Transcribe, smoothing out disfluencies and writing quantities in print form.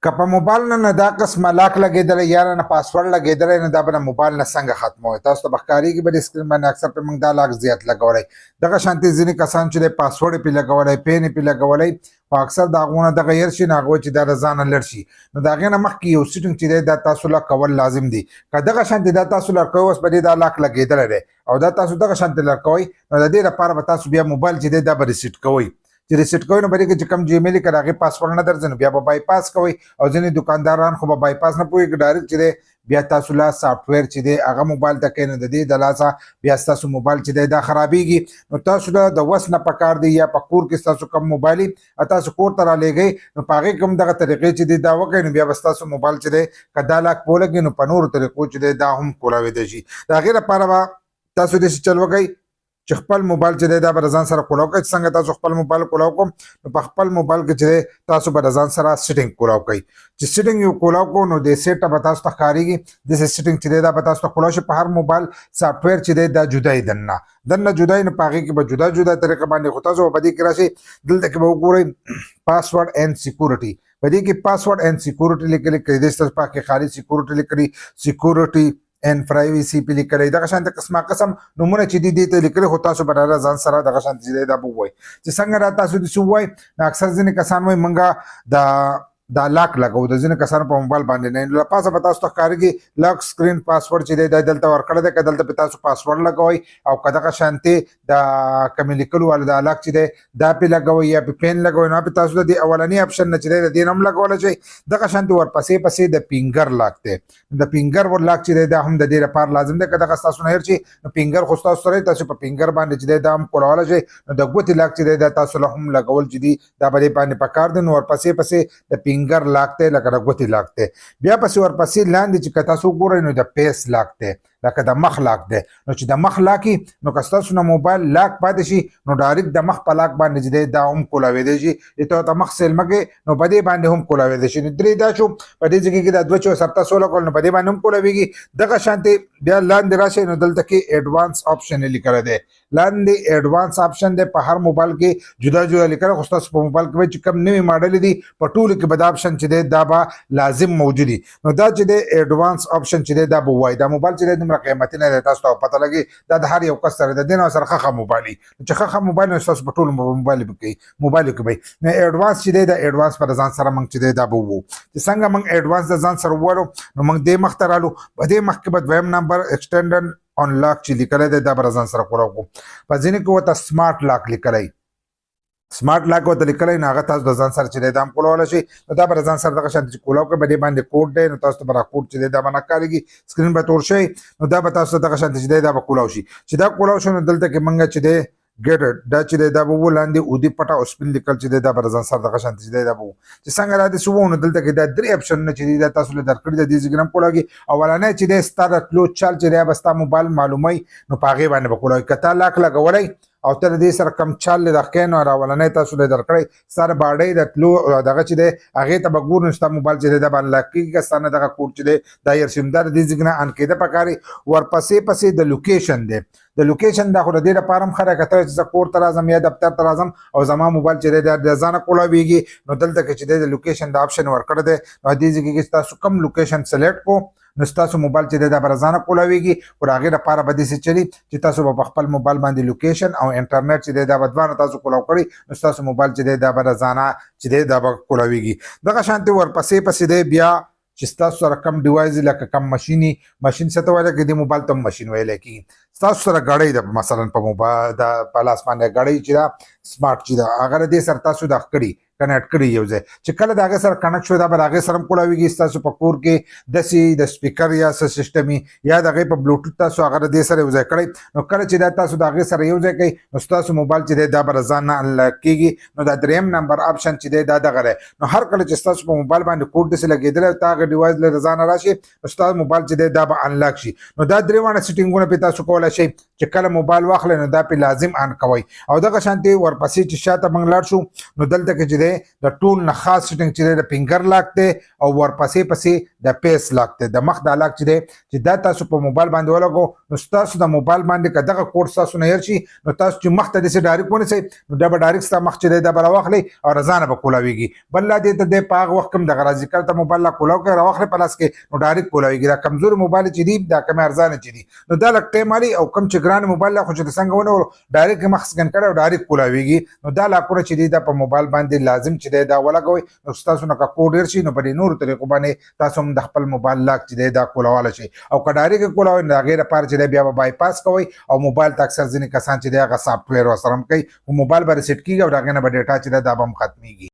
که په موبایل نه دا قسمه لاک لګېدلی یا نه پاسورډ لګېدلی نو دا به د موبایل نه څنګه ختموئ؟ تاسو ته به ښکارېږي به د سکرین باندې اکثر پرې موږ دا لاک زیات لګولی. دغه شانتې ځینې کسان چې دی پاسورډ یې پرې لګولی، پین یې پرې لګولی، خو اکثر د هغو نه دغه هېر شي نو هغه وایي چې دا د ځانه لر شي. نو د هغې نه مخکې یو سیټنګ چې دی دا تاسو له کول لازم دي. که دغه شانتې دا تاسو لر کوئ، اوس به دې دا لاک لګېدلی دی او دا تاسو دغه شانتې لر کوئ، نو د دې لپاره به تاسو بیا موبایل چې دی دا به ریسیټ کوئ. چې ریسیټ کوئ نو په دې کې چې کوم جیمیل یې که د هغې پاسورډ نه درځي نو بیا به بایپاس کوئ. او ځینې دکانداران خو به بایپاس نه پوهېږي، ډایرکټ چې دی بیا تاسو لا سافټویر چې دی هغه موبایل ته کوئ، نو د دې د لاسه بیا ستاسو موبایل چې دی دا خرابېږي. نو تاسو له د وس نه پکار دی یا په کور کې ستاسو کوم موبایل وي تاسو کور ته رالیږئ، نو په هغې کې هم دغه طریقې چې دی دا وکړئ، نو بیا به ستاسو موبایل چې دی که دا لاک په ولګي نو په نورو طریقو چې دی دا هم کولاویدی شي. د هغې لپاره به تاسو داسې چل وکئ چې خپل موبایل چې دی دا به د ځان سره کولاو کړئ. چې څنګه تاسو خپل موبایل کولاو کوم نو په خپل موبایل کې چې دی تاسو به د ځان سره سیټنګ کولاو کوئ. چې سیټنګ یو کولاو کوو نو د سیټ به تاسو ته ښکارېږي. داسې سیټنګ چې دی دا به تاسو ته کولاو شي. په هر موبایل سافټویر چې دی دا جدا یي دننه جدا یي، نو په هغې کې به جدا جدا طریقه باندې خو تاسو به په دې کې راشئ. دلته کې به وګورئ پاسورډ اینډ سیکورټي، په دې کې پاسورډ اینډ سیکورټي لیکلي، کیدای شي تاسو په کې خالي سیکورټي لیکلي، سیکورټي اینڈ پرایویسی پې لیکلی، دغه شانته قسمه قسم نومونه چې دي دې ته لیکلي، خو تاسو به ډېره ځان سره دغه شانته چې دی دا به ووایئ. چې څنګه را تاسو داسې ووایئ نو اکثر ځینې کسان وایي موږ دا لاک لګو، د ځینې کسانو په موبایل باندې نه، له پاسه به تاسو ته ښکارېږي لاک سکرین پاسورډ چې دی دا دلته ورکړی دی. که دلته پې تاسو پاسورډ لګوئ او که دغه شانتې د کومې لیکلو والا دا لاک چې دی دا پې لګوئ یا پې پین لګوئ، نو پې تاسو د دې اولني اپشن نه چې دی د دې نه هم لګولی شئ. دغه شانتې ورپسې پسې د پنګر لاک دی. د پنګر لاک چې دی دا هم د دې لپاره لازم دی. که دغه ستاسو نه هېر شي نو پنګر خو ستاسو سره تاسو په پنګر باندې چې دی دا هم کولاولی شئ. نو د ګوتې لاک چې دی دا تاسو له هم لګول چې دي دا به دې باندې پکار دی. نو ورپسې پسې د پنګر لاک دی لکه د ګوتې لاک دی. بیا پسې ورپسې لاندې چې که تاسو وګورئ نو د پیس لاک دی، لکه د مخ لاک دی. نو چې د مخ لاکي نو که ستاسو نه موبایل لاک پاتې شي نو ډایرکټ د مخ په لاک باندې چې دی دا هم کولاویدی شي. ته ورته مخ سیلمه کوې نو په دې باندې هم کولاویدی شي. نو درې دا شو، په دې ځای کې دا دوه چې سرته سوله کول نو په دې باندې هم کولاویږي. دغه شانتې بیا لاندې راشئ نو دلته کې ایډوانس آپشن یې لیکلی دی. لاندې ایډوانس آپشن دی، په هر موبایل کې جدا جدا لیکلی، خو ستاسو په موبایل کې به چې کوم نوي ماډل دي په ټولو کې به دا آپشن چې دی دا به لازم موجود وي. نو دا چې دی ایډوانس آپشن چې دی دا به ووایي. دا موبایل چې دی دومره قیمتي نه دی، تاسو ته پته لګي دا د هر یو کس سره د دې نه سره ښه موبایل وي. چې ښه موبایل نو ستاسو په ټولو موبایلو کې به نو ایډوانس چې دی دا ایډوانس په ځان سره موږ چې دی دا به ووو. چې څنګه موږ ایډوانس د ځان سره ووالو نو موږ دې مخ ته رالو. په دې مخ کې به دویم نمبر ایکسټینډن آن لاک چې لیکلی دی دا به ځان سره کولاو کوو. په ځینې کې ورته سمارټ لاک لیکلی، سمارټ لاک ورته لیکلی، نو هغه تاسو د ځان سره چې دی دا هم کولاولی شئ. نو دا به د ځان سره دغه شانتې چې کولاو کړئ، په دې باندې کوډ دی نو تاسو ته به را کوډ چې دی دا به نه ښکارېږي، سکرین به تور شي. نو دا به تاسو ته دغه شانتې چې دی دا به کولاو شي. چې دا کولاو شو نو دلته کې موږ چې دی ګیټډ دا چې دی دا به وو، لاندې اودي پټه او سپین لیکل چې دی دا به د ځان سره دغه شانتې چې دی دا به وو. چې څنګه را داسې وو نو دلته کې دا درې اپشنونه چې دي دا تاسو له درکړي د دې ځای کې هم کولاږي. اولنی چې دی ستا د تلو چل چې دی به ستا موبایل معلوموي نو په هغې باندې به کولاږي. که تا لاک لګولی او ته د دې سره کم چال د ښکې نو راولنی تاسو له درکړی ستا د باډۍ د تلو دغه چې دی هغې ته به ګورو نو ستا موبایل چې دی دا به انلاک کېږي. که ستا نه دغه کوډ چې دی دا هېر شي نو دا د دې ځای نه ان کېده پکار وي. ورپسې پسې د لوکیشن دی. د لوکیشن دا خو د دې لپاره هم ښه دی، که ته چې زه کور ته راځم یا دفتر ته راځم او زما موبایل چې دی دا د ځانه کولاویږي نو دلته کې چې دی د لوکیشن د آپشن ورکړی دی. نو دې ځای کې چې تاسو کوم لوکیشن سلیکټ کو نو ستاسو موبایل چې دی دا به ځانه کولاویږي. خو د هغې لپاره به داسې چلي چې تاسو به په خپل موبایل باندې لوکیشن او انټرنیټ چې دی دا به دواړه تاسو کولاو کړي نو ستاسو موبایل چې دی دا به ځانه چې دی دا به کولاویږي. دغه شانتې ورپسې پسې دی بیا چې ستاسو سره کم ډیوایس لکه کم ماشین څه ته ویلی کېږي، دې موبایل ته هم ماشین ویلی کېږي. ستاسو سره ګړۍ ده مثلا په موبایل د په لاس باندې ګړۍ چې ده سمارټ چې ده هغه د دې سره تاسو دغه کړي کنیکټ کړي یو ځای. چې کله د هغې سره کنیکټ شو دا به د هغې سره هم کولاویږي. ستاسو په کور کې داسې د سپیکر یا څه سیسټم یا د هغې په بلوټوت تاسو هغه د دې سره یو ځای کړئ نو کله چې دا تاسو د هغې سره یو ځای کوئ نو ستاسو موبایل چې دی دا به د ځان نه انلاک کېږي. نو دا درېیم نمبر آپشن چې دی دا دغه دی. نو هر کله چې ستاسو په موبایل باندې کوډ داسې لګېدلی او ته هغه ډیوایس له د ځانه راشي نو ستاسو موبایل چې دی دا به انلاک شي. نو دا درې واړه سیټینګونه پې تاسو کولی شئ. چې کله موبایل واخلئ نو دا پې لازم ان کوئ. او دغه شانتې ورپسې چې شاته موږ لاړ شو نو دلته کې چې دی دی د ټول نه خاص سیټنګ چې دی د پنگر لاک دی او ورپسې پسې د پیس لاک دی د مخ دا لاک چې دی چې دا تاسو په موبایل باندې ولګو نو ستاسو د موبایل باندې که دغه کوډ ستاسو نه هېر شي نو تاسو چې مخ ته داسې ډایرکټ ونیسئ نو دا به ډایرکټ ستا مخ چې دی دا به راواخلئ او رضانه به کولاویږي بل لا دې ته دی په هغه وخت کې هم دغه راځي کله ته موبایل لا کولاو کوئ راواخلئ په لاس کې نو ډایرکټ کولاویږي دا کمزوري موبایل چې دي دا کمې ارزانه چې دي نو دا لږ ټایم هلي او کوم چې ګران موبایل دی خو چې د څنګه ونیولو ډایرکټ مخ سکن کړی او ډایرکټ کولاویږي نو دا لاکونه چې دي دا په موبایل باندې لازم چې دی دا ولګوئ نو ستاسو نه که کوډ هېر شي نو په دې نورو طریقو باندې تاسو هم د خپل موبایل لاک چې دی دا کولاولی شي او که ډایرکټ کولاوئ نو د هغې لپاره چې دی بیا به بایپاس کوئ او موبایل ته اکثر ځینې کسان چې دی هغه سافټویر ورسره هم کوي خو موبایل به ریسیټ کېږي او د هغې نه به ډیټا چې دی دا به هم ختمېږي